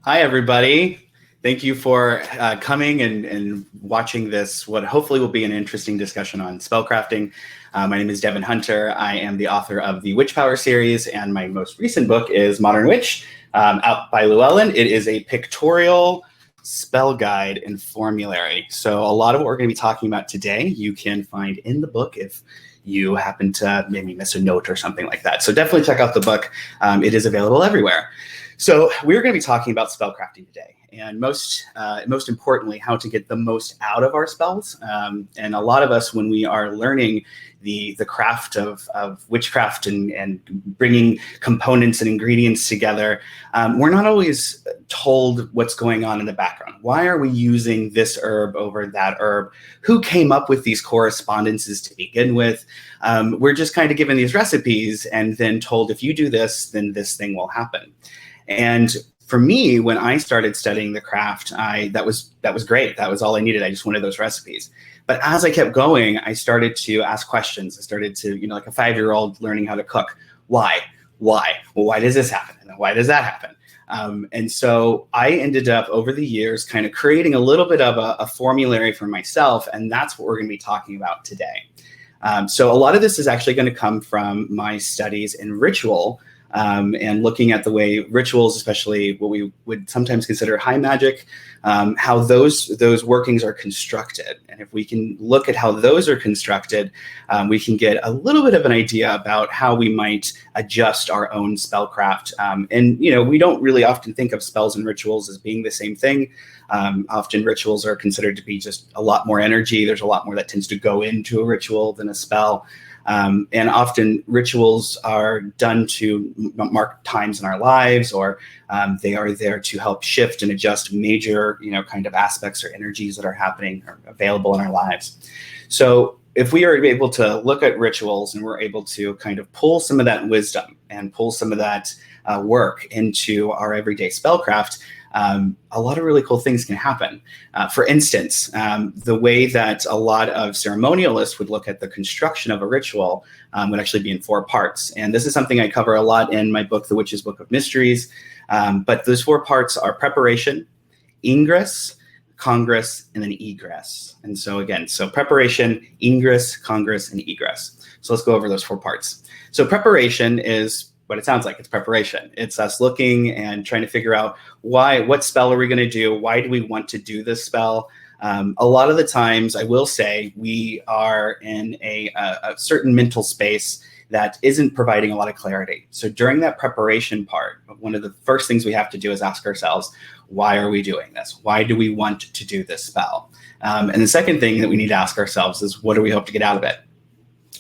Hi, everybody. Thank you for coming and watching this, what hopefully will be an interesting discussion on spellcrafting. My name is Devin Hunter. I am the author of the Witch Power series, and my most recent book is Modern Witch, out by Llewellyn. It is a pictorial spell guide and formulary. So a lot of what we're going to be talking about today, you can find in the book if you happen to maybe miss a note or something like that. So definitely check out the book. It is available everywhere. So we're going to be talking about spellcrafting today, and most importantly, how to get the most out of our spells. And a lot of us, when we are learning the craft of witchcraft and bringing components and ingredients together, we're not always told what's going on in the background. Why are we using this herb over that herb? Who came up with these correspondences to begin with? We're just kind of given these recipes and then told, if you do this, then this thing will happen. And for me, when I started studying the craft, that was great. That was all I needed. I just wanted those recipes. But as I kept going, I started to ask questions. I started to, like a 5-year-old learning how to cook. Why? Well, why does this happen? And why does that happen? And so I ended up over the years kind of creating a little bit of a formulary for myself. And that's what we're going to be talking about today. So a lot of this is actually going to come from my studies in ritual, and looking at the way rituals, especially what we would sometimes consider high magic, how those workings are constructed. And if we can look at how those are constructed, we can get a little bit of an idea about how we might adjust our own spellcraft. And we don't really often think of spells and rituals as being the same thing. Often rituals are considered to be just a lot more energy. There's a lot more that tends to go into a ritual than a spell. And often rituals are done to mark times in our lives, or they are there to help shift and adjust major, kind of aspects or energies that are happening or available in our lives. So if we are able to look at rituals and we're able to kind of pull some of that wisdom and pull some of that work into our everyday spellcraft, a lot of really cool things can happen. For instance, the way that a lot of ceremonialists would look at the construction of a ritual would actually be in 4 parts. And this is something I cover a lot in my book, The Witch's Book of Mysteries. But those 4 parts are preparation, ingress, congress, and then egress. And so again, preparation, ingress, congress, and egress. So let's go over those 4 parts. So preparation is what it sounds like. It's preparation. It's us looking and trying to figure out what spell are we going to do? Why do we want to do this spell? A lot of the times, I will say, we are in a certain mental space that isn't providing a lot of clarity. So during that preparation part, one of the first things we have to do is ask ourselves, why are we doing this? Why do we want to do this spell? And the second thing that we need to ask ourselves is, what do we hope to get out of it?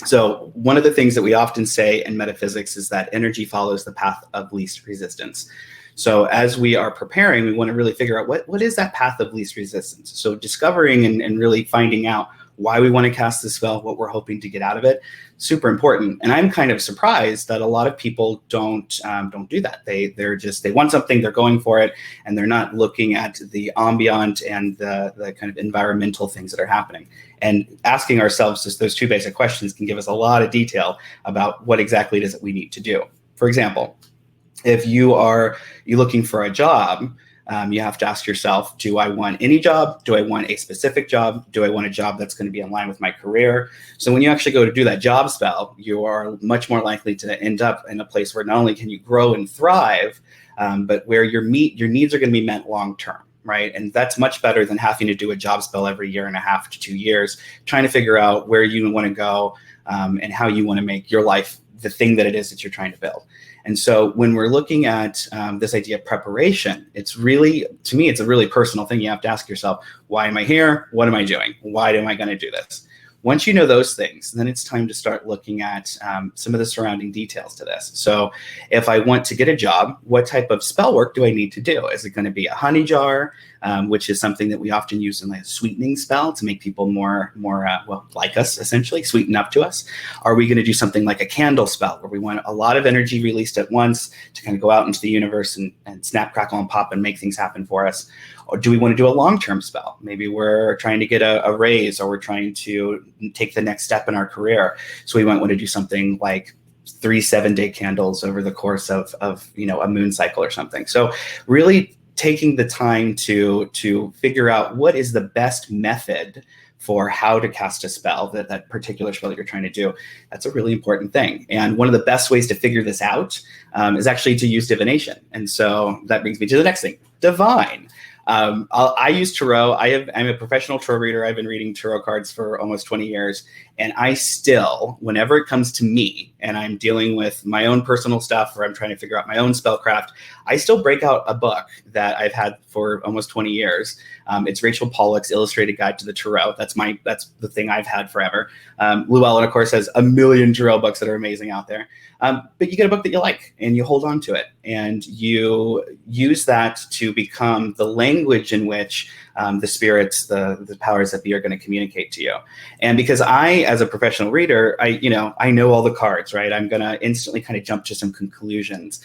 So one of the things that we often say in metaphysics is that energy follows the path of least resistance. So as we are preparing, we want to really figure out what is that path of least resistance. So discovering and really finding out why we want to cast the spell, what we're hoping to get out of it, super important. And I'm kind of surprised that a lot of people don't do that. They want something, they're going for it, and they're not looking at the ambient and the kind of environmental things that are happening. And asking ourselves just those 2 basic questions can give us a lot of detail about what exactly it is that we need to do. For example, if you're looking for a job, you have to ask yourself, do I want any job? Do I want a specific job? Do I want a job that's going to be in line with my career? So when you actually go to do that job spell, you are much more likely to end up in a place where not only can you grow and thrive, but where your needs are going to be met long term. Right. And that's much better than having to do a job spell every 1.5 to 2 years, trying to figure out where you want to go and how you want to make your life the thing that it is that you're trying to build. And so when we're looking at this idea of preparation, to me, it's a really personal thing. You have to ask yourself, why am I here? What am I doing? Why am I going to do this? Once you know those things, then it's time to start looking at some of the surrounding details to this. So if I want to get a job, what type of spell work do I need to do? Is it going to be a honey jar, which is something that we often use in like a sweetening spell to make people more like us, essentially, sweeten up to us? Are we going to do something like a candle spell where we want a lot of energy released at once to kind of go out into the universe and snap, crackle, and pop and make things happen for us? Or do we want to do a long-term spell? Maybe we're trying to get a raise, or we're trying to take the next step in our career. So we might want to do something like 3 7-day candles over the course of a moon cycle or something. So really taking the time to figure out what is the best method for how to cast a spell, that particular spell that you're trying to do. That's a really important thing. And one of the best ways to figure this out is actually to use divination. And so that brings me to the next thing, divine. I use tarot. I'm a professional tarot reader. I've been reading tarot cards for almost 20 years. And I still, whenever it comes to me and I'm dealing with my own personal stuff or I'm trying to figure out my own spellcraft, I still break out a book that I've had for almost 20 years. It's Rachel Pollack's Illustrated Guide to the Tarot. That's the thing I've had forever. Llewellyn, of course, has a million tarot books that are amazing out there. But you get a book that you like and you hold on to it and you use that to become the language in which the spirits, the powers that be are going to communicate to you. And because I, as a professional reader, I know all the cards, right? I'm going to instantly kind of jump to some conclusions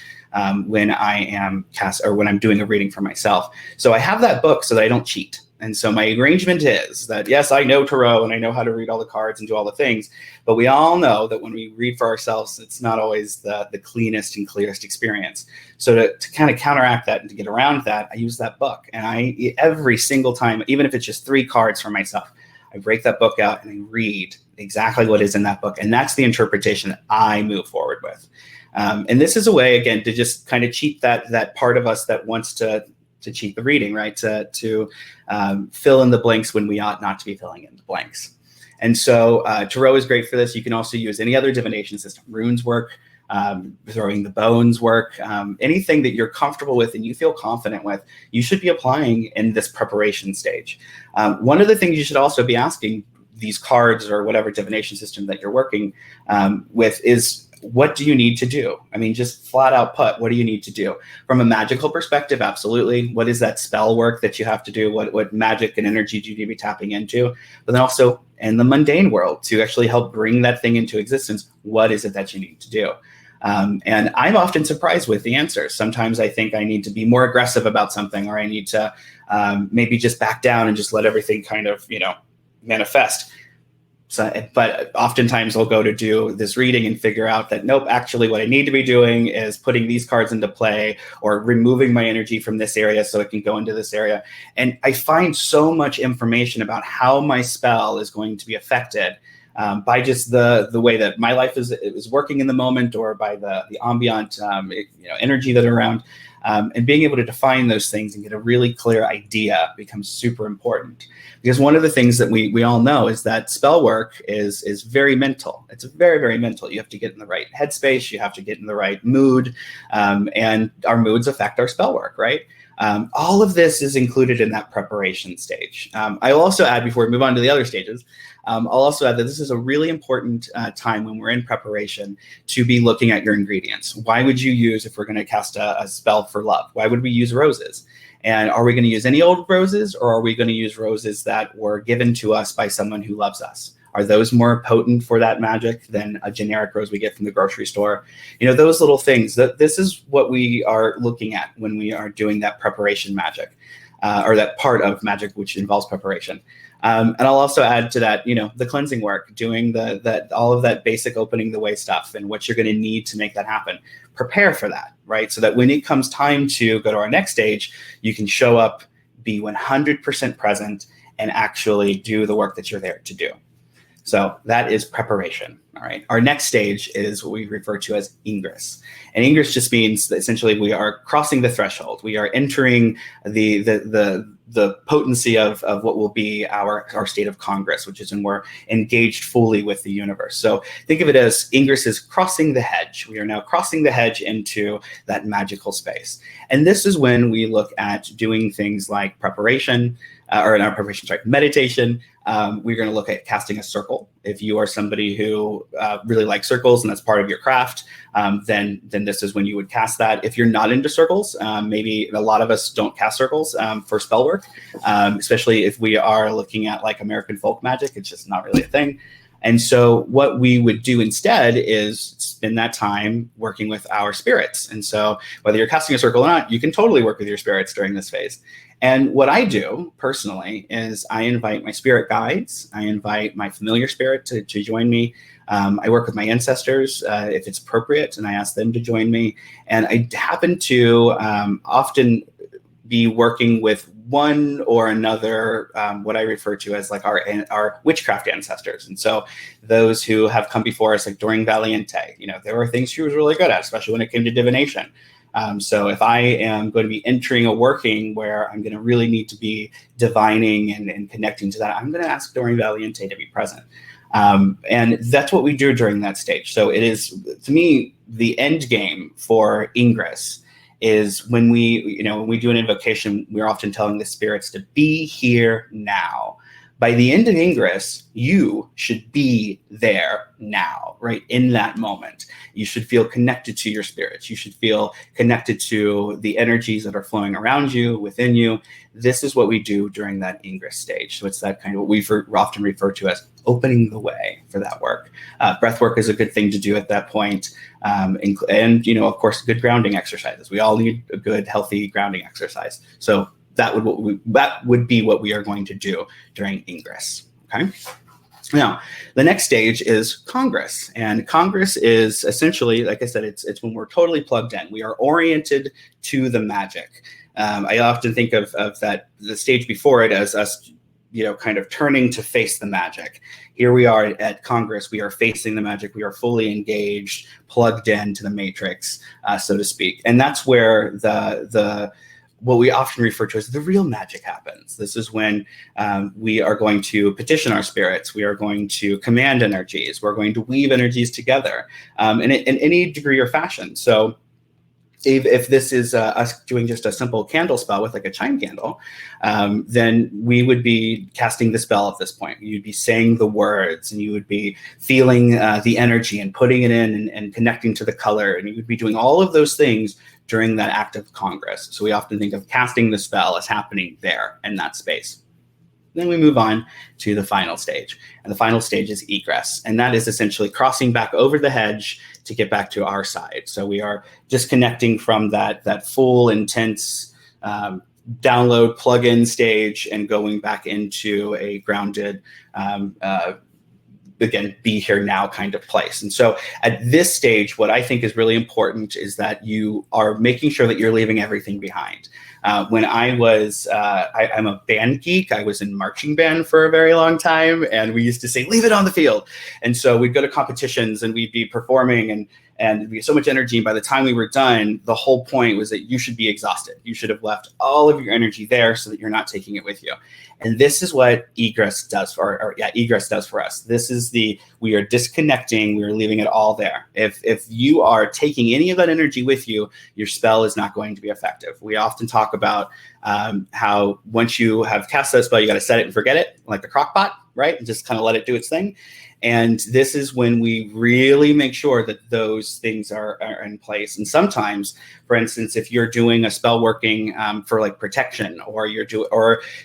when when I'm doing a reading for myself. So I have that book so that I don't cheat. And so my arrangement is that, yes, I know tarot and I know how to read all the cards and do all the things, but we all know that when we read for ourselves, it's not always the cleanest and clearest experience. So to kind of counteract that and to get around that, I use that book. And every single time, even if it's just 3 cards for myself, I break that book out and I read exactly what is in that book. And that's the interpretation that I move forward with. And this is a way, again, to just kind of cheat that part of us that wants to cheat the reading, right? To fill in the blanks when we ought not to be filling in the blanks. And so tarot is great for this. You can also use any other divination system. Runes work, throwing the bones work, anything that you're comfortable with and you feel confident with, you should be applying in this preparation stage. One of the things you should also be asking these cards or whatever divination system that you're working with is, what do you need to do? I mean, just flat out put, what do you need to do? From a magical perspective, absolutely. What is that spell work that you have to do? What magic and energy do you need to be tapping into? But then also in the mundane world, to actually help bring that thing into existence, what is it that you need to do? And I'm often surprised with the answers. Sometimes I think I need to be more aggressive about something, or I need to maybe just back down and just let everything kind of, manifest. So, but oftentimes I'll go to do this reading and figure out that, nope, actually what I need to be doing is putting these cards into play or removing my energy from this area so it can go into this area. And I find so much information about how my spell is going to be affected by just the way that my life is working in the moment, or by the ambient energy that are around. And being able to define those things and get a really clear idea becomes super important. Because one of the things that we all know is that spell work is very mental. It's very, very mental. You have to get in the right headspace. You have to get in the right mood. And our moods affect our spell work, right? All of this is included in that preparation stage. I will also add, before we move on to the other stages, I'll also add that this is a really important time when we're in preparation to be looking at your ingredients. Why would you use, if we're going to cast a spell for love, why would we use roses? And are we going to use any old roses, or are we going to use roses that were given to us by someone who loves us? Are those more potent for that magic than a generic rose we get from the grocery store? Those little things. This is what we are looking at when we are doing that preparation magic, or that part of magic which involves preparation. And I'll also add to that, the cleansing work, doing all of that basic opening the way stuff and what you're going to need to make that happen. Prepare for that, right? So that when it comes time to go to our next stage, you can show up, be 100% present, and actually do the work that you're there to do. So that is preparation. All right. Our next stage is what we refer to as ingress. And ingress just means that essentially we are crossing the threshold. We are entering the potency of what will be our state of congress, which is when we're engaged fully with the universe. So think of it as ingress is crossing the hedge. We are now crossing the hedge into that magical space. And this is when we look at doing things like preparation, meditation. We're going to look at casting a circle. If you are somebody who really likes circles and that's part of your craft, then this is when you would cast that. If you're not into circles, maybe a lot of us don't cast circles for spell work, especially if we are looking at like American folk magic. It's just not really a thing. And so what we would do instead is spend that time working with our spirits. And so whether you're casting a circle or not, you can totally work with your spirits during this phase. And what I do personally is I invite my spirit guides. I invite my familiar spirit to join me. I work with my ancestors if it's appropriate, and I ask them to join me. And I happen to often be working with one or another, what I refer to as like our witchcraft ancestors. And so those who have come before us, like during Valiente, there were things she was really good at, especially when it came to divination. So if I am going to be entering a working where I'm going to really need to be divining and connecting to that, I'm going to ask Doreen Valiente to be present. And that's what we do during that stage. So it is, to me, the end game for ingress is when we do an invocation, we're often telling the spirits to be here now. By the end of ingress, you should be there now, right? In that moment, you should feel connected to your spirits. You should feel connected to the energies that are flowing around you, within you. This is what we do during that ingress stage. So it's that kind of what we often refer to as opening the way for that work. Breath work is a good thing to do at that point. And of course, good grounding exercises. We all need a good, healthy grounding exercise. So that would be what we are going to do during ingress. Okay. Now, the next stage is Congress, and Congress is essentially, like I said, it's when we're totally plugged in. We are oriented to the magic. I often think of the stage before it as us, kind of turning to face the magic. Here we are at Congress. We are facing the magic. We are fully engaged, plugged into the matrix, so to speak, and that's where the what we often refer to as the real magic happens. This is when we are going to petition our spirits. We are going to command energies. We're going to weave energies together in any degree or fashion. So if this is us doing just a simple candle spell with like a chime candle, then we would be casting the spell at this point. You'd be saying the words, and you would be feeling the energy and putting it in and connecting to the color. And you would be doing all of those things during that act of Congress. So we often think of casting the spell as happening there in that space. Then we move on to the final stage. And the final stage is egress. And that is essentially crossing back over the hedge to get back to our side. So we are disconnecting from that full, intense download plug-in stage and going back into a grounded, again, be here now kind of place. And so at this stage, what I think is really important is that you are making sure that you're leaving everything behind. When I was, I'm a band geek. I was in marching band for a very long time, and we used to say, leave it on the field. And so we'd go to competitions and we'd be performing and we had so much energy. And by the time we were done, the whole point was that you should be exhausted. You should have left all of your energy there so that you're not taking it with you. And this is what egress does egress does for us. This is we are disconnecting. We are leaving it all there. If you are taking any of that energy with you, your spell is not going to be effective. We often talk about how once you have cast that spell, you got to set it and forget it, like the crock pot, right? And just kind of let it do its thing. And this is when we really make sure that those things are in place. And sometimes, for instance, if you're doing a spell working for like protection, or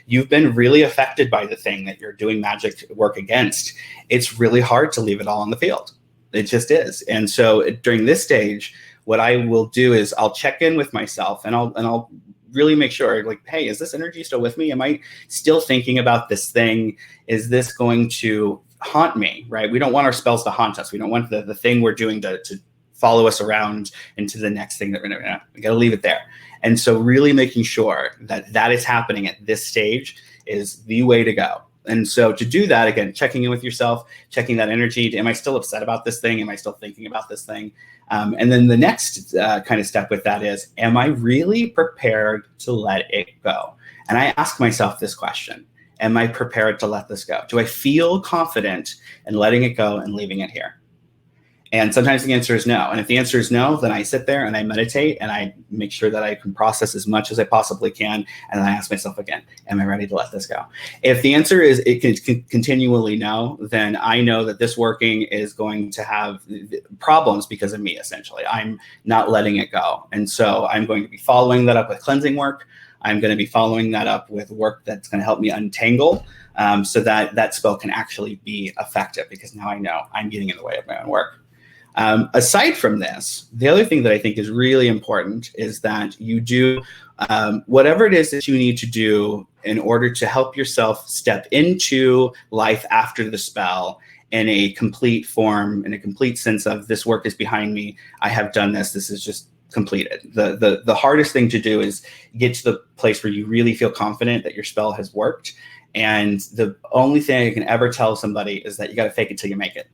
you've been really affected by the thing that you're doing magic work against, it's really hard to leave it all on the field. It just is. And so during this stage, what I will do is I'll check in with myself, and I'll really make sure, like, hey, is this energy still with me? Am I still thinking about this thing? Is this going to haunt me, right? We don't want our spells to haunt us. We don't want the thing we're doing to follow us around into the next thing that we're doing. We got to leave it there. And so really making sure that is happening at this stage is the way to go. And so to do that, again, checking in with yourself, checking that energy. Am I still upset about this thing? Am I still thinking about this thing? And then the next kind of step with that is, am I really prepared to let it go? And I ask myself this question. Am I prepared to let this go? Do I feel confident in letting it go and leaving it here? And sometimes the answer is no. And if the answer is no, then I sit there and I meditate and I make sure that I can process as much as I possibly can. And then I ask myself again, am I ready to let this go? If the answer is it can continually no, then I know that this working is going to have problems because of me, essentially. I'm not letting it go. And so I'm going to be following that up with cleansing work. I'm going to be following that up with work that's going to help me untangle so that spell can actually be effective, because now I know I'm getting in the way of my own work. Aside from this, the other thing that I think is really important is that you do whatever it is that you need to do in order to help yourself step into life after the spell in a complete form, in a complete sense of, this work is behind me. I have done this. This is just completed. The hardest thing to do is get to the place where you really feel confident that your spell has worked. And the only thing I can ever tell somebody is that you got to fake it till you make it.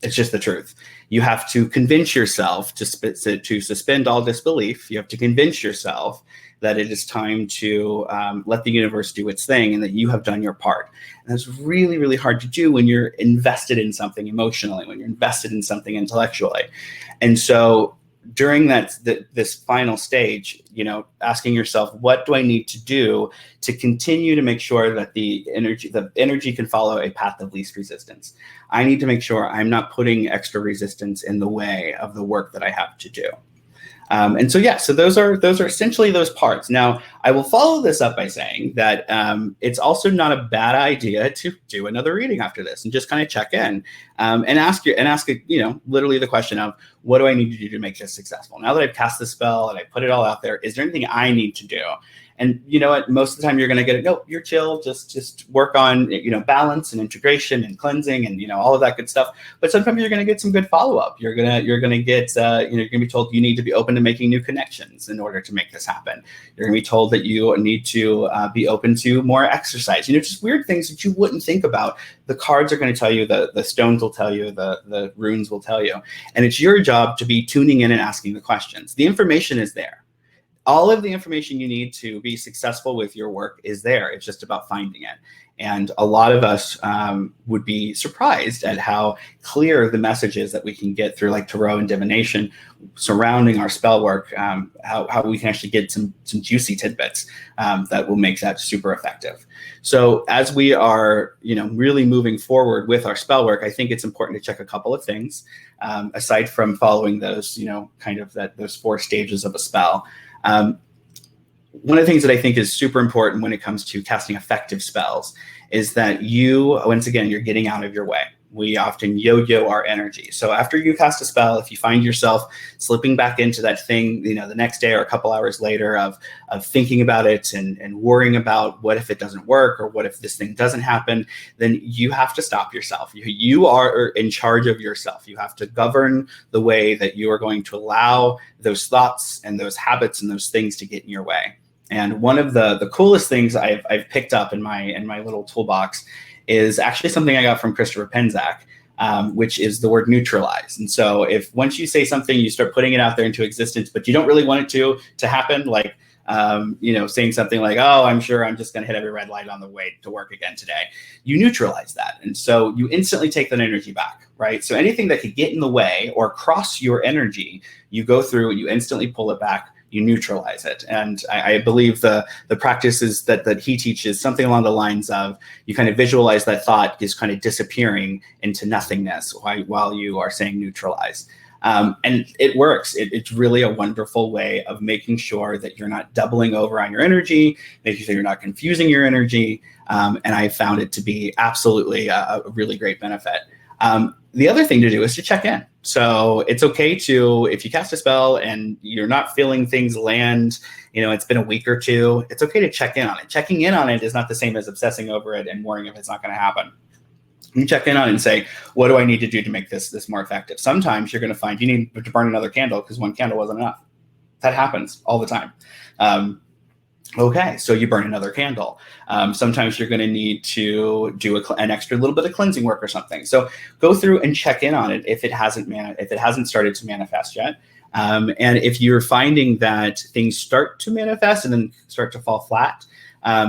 It's just the truth. You have to convince yourself to suspend all disbelief. You have to convince yourself that it is time to let the universe do its thing and that you have done your part. And that's really, really hard to do when you're invested in something emotionally, when you're invested in something intellectually. And so during this final stage, asking yourself, what do I need to do to continue to make sure that the energy can follow a path of least resistance? I need to make sure I'm not putting extra resistance in the way of the work that I have to do. And so those are essentially those parts. Now, I will follow this up by saying that it's also not a bad idea to do another reading after this and just kind of check in and ask literally the question of, what do I need to do to make this successful? Now that I've cast the spell and I put it all out there, is there anything I need to do? And you know what? Most of the time you're going to get it. No, you're chill. Just work on balance and integration and cleansing and all of that good stuff. But sometimes you're going to get some good follow up. You're gonna get you're going to be told you need to be open to making new connections in order to make this happen. You're going to be told that you need to be open to more exercise. Just weird things that you wouldn't think about. The cards are going to tell you. The stones will tell you. The runes will tell you. And it's your job to be tuning in and asking the questions. The information is there. All of the information you need to be successful with your work is there. It's just about finding it. And a lot of us would be surprised at how clear the message is that we can get through like tarot and divination surrounding our spell work, how we can actually get some juicy tidbits that will make that super effective. So as we are, really moving forward with our spell work, I think it's important to check a couple of things aside from following those, those 4 stages of a spell. One of the things that I think is super important when it comes to casting effective spells is that once again, you're getting out of your way. We often yo-yo our energy. So after you cast a spell, if you find yourself slipping back into that thing, the next day or a couple hours later of thinking about it and worrying about what if it doesn't work or what if this thing doesn't happen, then you have to stop yourself. You are in charge of yourself. You have to govern the way that you are going to allow those thoughts and those habits and those things to get in your way. And one of the coolest things I've picked up in my little toolbox is actually something I got from Christopher Penczak, which is the word neutralize. And so if once you say something, you start putting it out there into existence, but you don't really want it to happen, like, saying something like, oh, I'm sure I'm just going to hit every red light on the way to work again today. You neutralize that. And so you instantly take that energy back, right? So anything that could get in the way or cross your energy, you go through and you instantly pull it back. You neutralize it. And I believe the practices that he teaches something along the lines of you kind of visualize that thought is kind of disappearing into nothingness while you are saying neutralize. And it works. It's really a wonderful way of making sure that you're not doubling over on your energy, making sure you're not confusing your energy. And I found it to be absolutely a really great benefit. The other thing to do is to check in. So it's okay if you cast a spell and you're not feeling things land, it's been a week or two, it's okay to check in on it. Checking in on it is not the same as obsessing over it and worrying if it's not going to happen. You check in on it and say, what do I need to do to make this more effective? Sometimes you're going to find you need to burn another candle because one candle wasn't enough. That happens all the time. Okay, so you burn another candle. Sometimes you're going to need to do an extra little bit of cleansing work or something. So go through and check in on it if it hasn't started to manifest yet. And if you're finding that things start to manifest and then start to fall flat,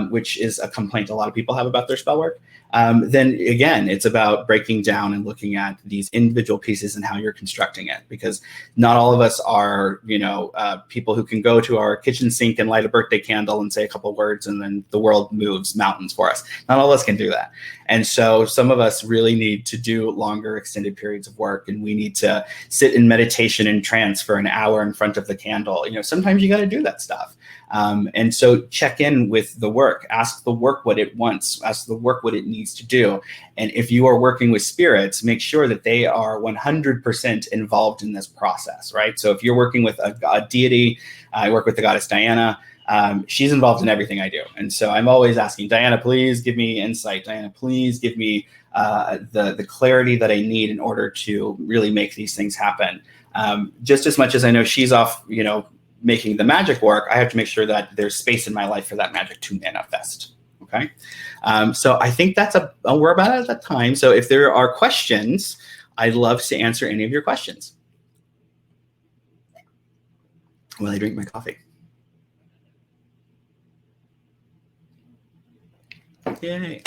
which is a complaint a lot of people have about their spell work, then again, it's about breaking down and looking at these individual pieces and how you're constructing it. Because not all of us are, people who can go to our kitchen sink and light a birthday candle and say a couple words and then the world moves mountains for us. Not all of us can do that. And so some of us really need to do longer extended periods of work, and we need to sit in meditation and trance for an hour in front of the candle. Sometimes you got to do that stuff. And so check in with the work, ask the work what it wants, ask the work what it needs to do. And if you are working with spirits, make sure that they are 100% involved in this process, right? So if you're working with a deity, I work with the goddess Diana, she's involved in everything I do. And so I'm always asking, Diana, please give me insight. Diana, please give me the clarity that I need in order to really make these things happen. Just as much as I know she's off, making the magic work, I have to make sure that there's space in my life for that magic to manifest. Okay. So I think we're about at that time. So if there are questions, I'd love to answer any of your questions while I drink my coffee. Yay.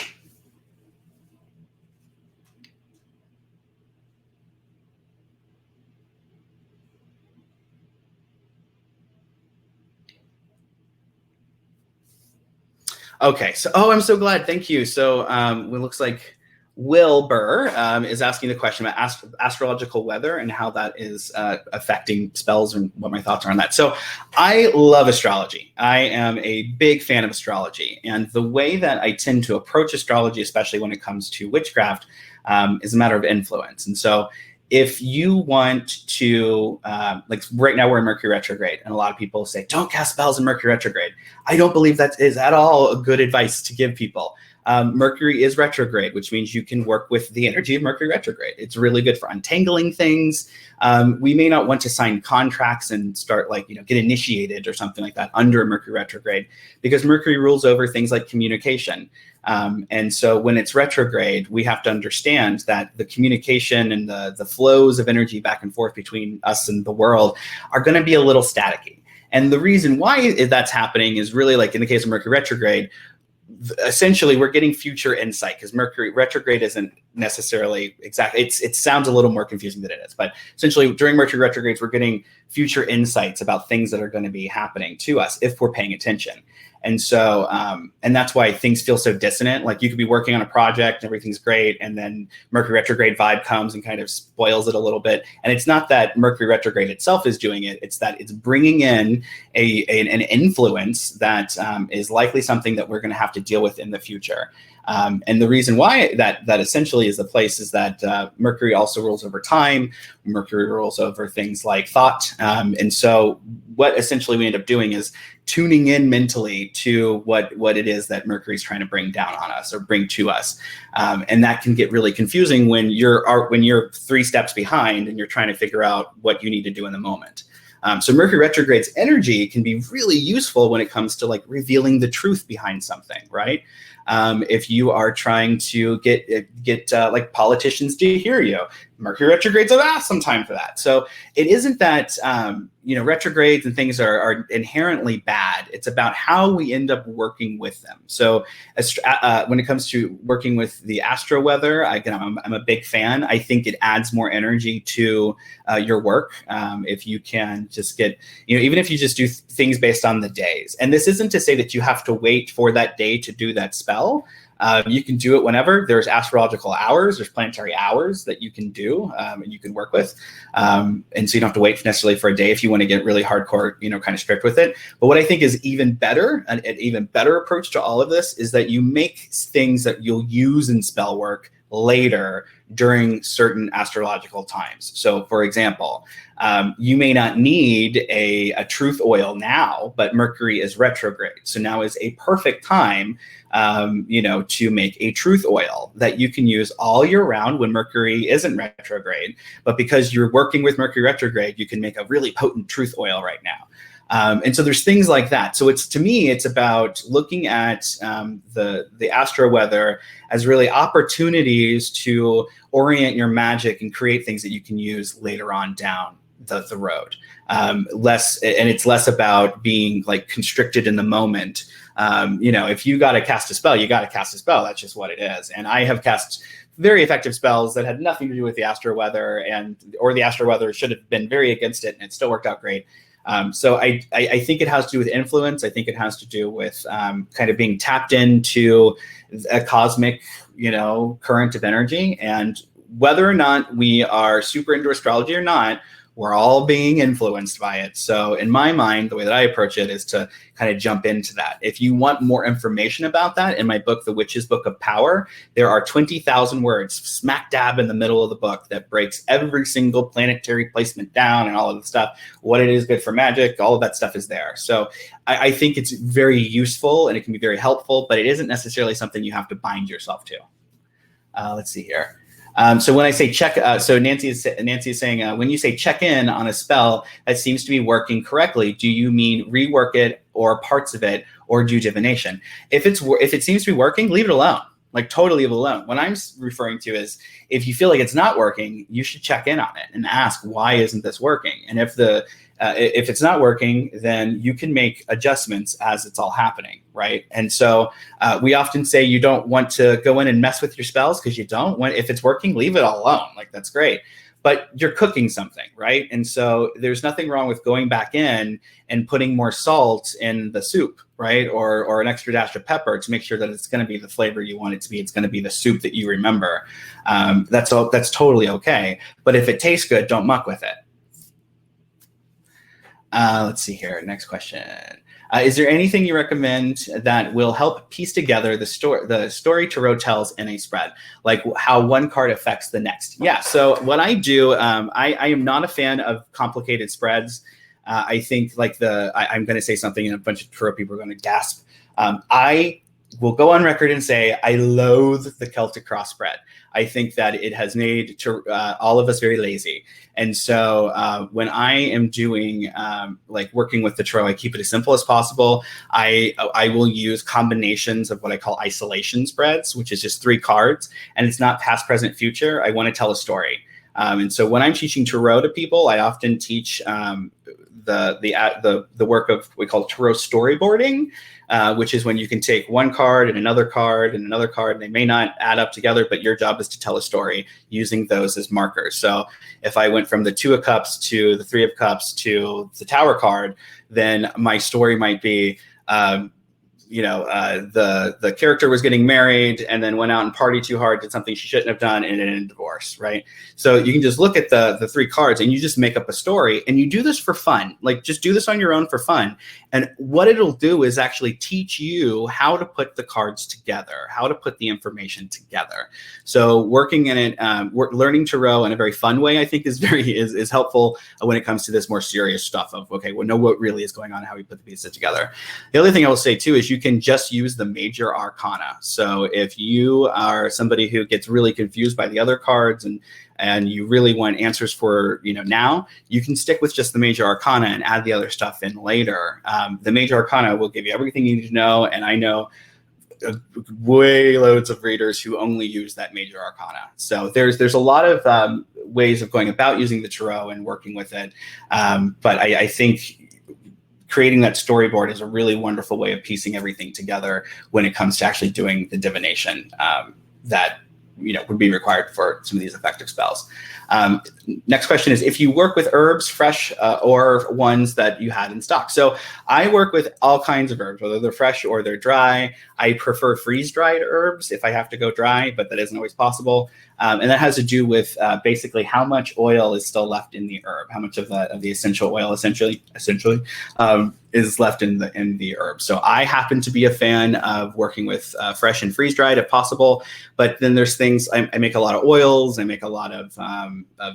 Okay, so, I'm so glad. Thank you. So it looks like Will Burr is asking the question about astrological weather and how that is affecting spells and what my thoughts are on that. So I love astrology. I am a big fan of astrology. And the way that I tend to approach astrology, especially when it comes to witchcraft, is a matter of influence. And so if you want to, like right now we're in Mercury retrograde, and a lot of people say, don't cast spells in Mercury retrograde. I don't believe that is at all a good advice to give people. Mercury is retrograde, which means you can work with the energy of Mercury retrograde. It's really good for untangling things. We may not want to sign contracts and start get initiated or something like that under Mercury retrograde, because Mercury rules over things like communication. And so when it's retrograde, we have to understand that the communication and the flows of energy back and forth between us and the world are going to be a little staticky. And the reason why that's happening is really, like in the case of Mercury retrograde, essentially we're getting future insight, because Mercury retrograde isn't necessarily exactly, it sounds a little more confusing than it is, but essentially during Mercury retrogrades, we're getting future insights about things that are going to be happening to us if we're paying attention. And so, and that's why things feel so dissonant. Like you could be working on a project and everything's great, and then Mercury retrograde vibe comes and kind of spoils it a little bit. And it's not that Mercury retrograde itself is doing it. It's that it's bringing in an influence that is likely something that we're going to have to deal with in the future. And the reason why that essentially is the place is that Mercury also rules over time. Mercury rules over things like thought. And so what essentially we end up doing is tuning in mentally to what it is that Mercury is trying to bring down on us or bring to us. And that can get really confusing when you're 3 steps behind and you're trying to figure out what you need to do in the moment. So Mercury retrograde's energy can be really useful when it comes to revealing the truth behind something, right? If you are trying to get politicians to hear you, Mercury retrograde's an awesome time for that. So it isn't that retrogrades and things are inherently bad. It's about how we end up working with them. So when it comes to working with the astro weather, I'm a big fan. I think it adds more energy to your work. If you can just get, even if you just do things based on the days. And this isn't to say that you have to wait for that day to do that spell. You can do it whenever. There's astrological hours, there's planetary hours that you can do and you can work with. And so you don't have to wait necessarily for a day if you want to get really hardcore, kind of strict with it. But what I think is even better, an even better approach to all of this is that you make things that you'll use in spell work later during certain astrological times. So for example, you may not need a truth oil now, but Mercury is retrograde. So now is a perfect time, to make a truth oil that you can use all year round when Mercury isn't retrograde. But because you're working with Mercury retrograde, you can make a really potent truth oil right now. And so there's things like that. So to me, it's about looking at the astro weather as really opportunities to orient your magic and create things that you can use later on down the road. It's less about being constricted in the moment. If you got to cast a spell, you got to cast a spell. That's just what it is. And I have cast very effective spells that had nothing to do with the astro weather, or the astro weather should have been very against it, and it still worked out great. So I think it has to do with influence. I think it has to do with kind of being tapped into a cosmic, current of energy. And whether or not we are super into astrology or not, we're all being influenced by it. So in my mind, the way that I approach it is to kind of jump into that. If you want more information about that, in my book, The Witch's Book of Power, there are 20,000 words smack dab in the middle of the book that breaks every single planetary placement down and all of the stuff, what it is good for magic, all of that stuff is there. So I think it's very useful and it can be very helpful, but it isn't necessarily something you have to bind yourself to. Let's see here. So when I say check, so Nancy is saying, when you say check in on a spell that seems to be working correctly, do you mean rework it or parts of it or do divination? If it seems to be working, leave it alone. Like totally leave it alone. What I'm referring to is if you feel like it's not working, you should check in on it and ask, why isn't this working? And if it's not working, then you can make adjustments as it's all happening, right? And so we often say you don't want to go in and mess with your spells because you don't want, if it's working, leave it all alone. Like that's great. But you're cooking something, right? And so there's nothing wrong with going back in and putting more salt in the soup, right? Or an extra dash of pepper to make sure that it's going to be the flavor you want it to be. It's going to be the soup that you remember. That's totally okay. But if it tastes good, don't muck with it. Let's see here. Next question. Is there anything you recommend that will help piece together the story tarot tells in a spread, like how one card affects the next? Yeah. So what I do, I am not a fan of complicated spreads. I think like I'm going to say something and a bunch of tarot people are going to gasp. I will go on record and say I loathe the Celtic cross spread. I think that it has made all of us very lazy. And so when I am doing like working with the tarot, I keep it as simple as possible. I will use combinations of what I call isolation spreads, which is just 3 cards, and it's not past, present, future. I want to tell a story. And so when I'm teaching tarot to people, I often teach the work of what we call tarot storyboarding, which is when you can take one card and another card and another card, and they may not add up together, but your job is to tell a story using those as markers. So if I went from the 2 of Cups to the 3 of Cups to the Tower card, then my story might be, the character was getting married and then went out and partied too hard, did something she shouldn't have done, and ended in divorce, right? So you can just look at the 3 cards and you just make up a story, and you do this for fun. Like just do this on your own for fun. And what it'll do is actually teach you how to put the cards together, how to put the information together. So working in it, learning tarot in a very fun way, I think is helpful when it comes to this more serious stuff of, okay, well, know what really is going on, how we put the pieces together. The other thing I will say too is you can just use the major arcana. So if you are somebody who gets really confused by the other cards and you really want answers for, now, you can stick with just the major arcana and add the other stuff in later. The major arcana will give you everything you need to know. And I know way loads of readers who only use that major arcana. So there's a lot of ways of going about using the tarot and working with it. But I think creating that storyboard is a really wonderful way of piecing everything together when it comes to actually doing the divination that would be required for some of these effective spells. Next question is if you work with herbs, fresh or ones that you had in stock. So I work with all kinds of herbs, whether they're fresh or they're dry. I prefer freeze-dried herbs if I have to go dry, but that isn't always possible. And that has to do with basically how much oil is still left in the herb, how much of the essential oil essentially is left in the herb. So I happen to be a fan of working with fresh and freeze-dried if possible. But then there's things, I make a lot of oils, I make a lot of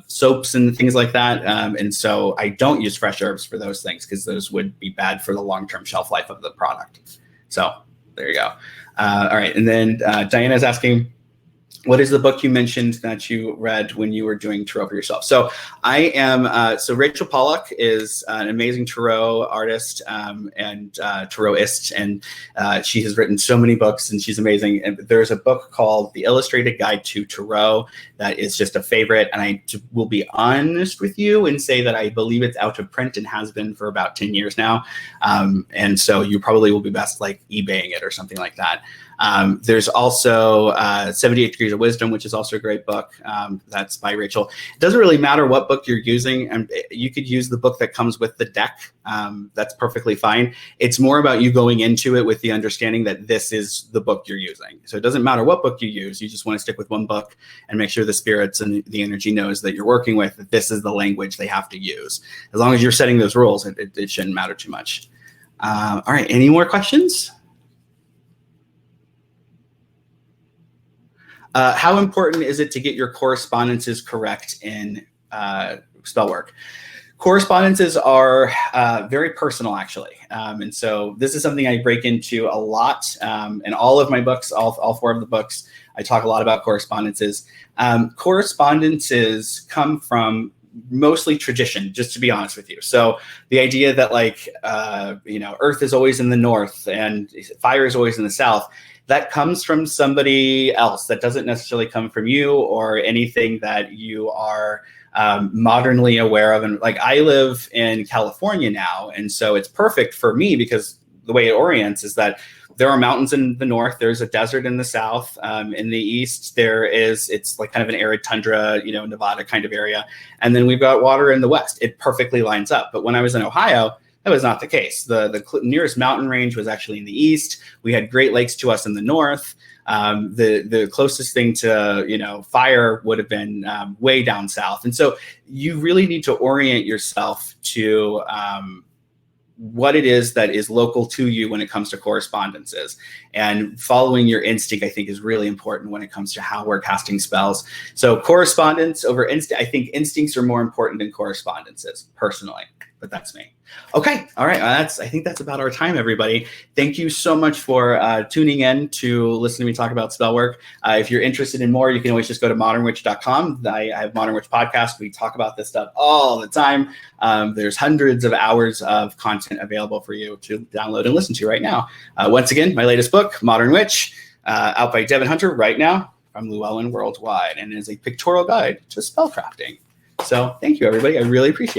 soaps and things like that. And so I don't use fresh herbs for those things because those would be bad for the long-term shelf life of the product. So there you go. All right. And then Diana's asking, what is the book you mentioned that you read when you were doing tarot for yourself? So I am, so Rachel Pollack is an amazing tarot artist and tarotist, and she has written so many books and she's amazing. And there's a book called The Illustrated Guide to Tarot that is just a favorite. And I will be honest with you and say that I believe it's out of print and has been for about 10 years now. And so you probably will be best like eBaying it or something like that. There's also 78 Degrees of Wisdom, which is also a great book. That's by Rachel. It doesn't really matter what book you're using. And you could use the book that comes with the deck. That's perfectly fine. It's more about you going into it with the understanding that this is the book you're using. So it doesn't matter what book you use. You just want to stick with one book and make sure the spirits and the energy knows that you're working with, that this is the language they have to use. As long as you're setting those rules, it shouldn't matter too much. All right. Any more questions? How important is it to get your correspondences correct in spell work? Correspondences are very personal, actually. And so this is something I break into a lot in all of my books, all 4 of the books. I talk a lot about correspondences. Correspondences come from mostly tradition, just to be honest with you. So the idea that Earth is always in the north and fire is always in the south, that comes from somebody else. That doesn't necessarily come from you or anything that you are modernly aware of. And like, I live in California now, and so it's perfect for me because the way it orients is that there are mountains in the north, there's a desert in the south, in the east it's like kind of an arid tundra, Nevada kind of area, and then we've got water in the west. It perfectly lines up. But when I was in Ohio, that was not the case. The nearest mountain range was actually in the east. We had Great Lakes to us in the north. The closest thing to fire would have been way down south. And so you really need to orient yourself to what it is that is local to you when it comes to correspondences. And following your instinct, I think, is really important when it comes to how we're casting spells. So correspondence over instinct, I think instincts are more important than correspondences, personally, but that's me. Okay, all right, I think that's about our time, everybody. Thank you so much for tuning in to listen to me talk about spell work. If you're interested in more, you can always just go to modernwitch.com. I have Modern Witch Podcast. We talk about this stuff all the time. There's hundreds of hours of content available for you to download and listen to right now. Once again, my latest book, Modern Witch, out by Devin Hunter right now from Llewellyn Worldwide, and it is a pictorial guide to spellcrafting. So thank you, everybody. I really appreciate it.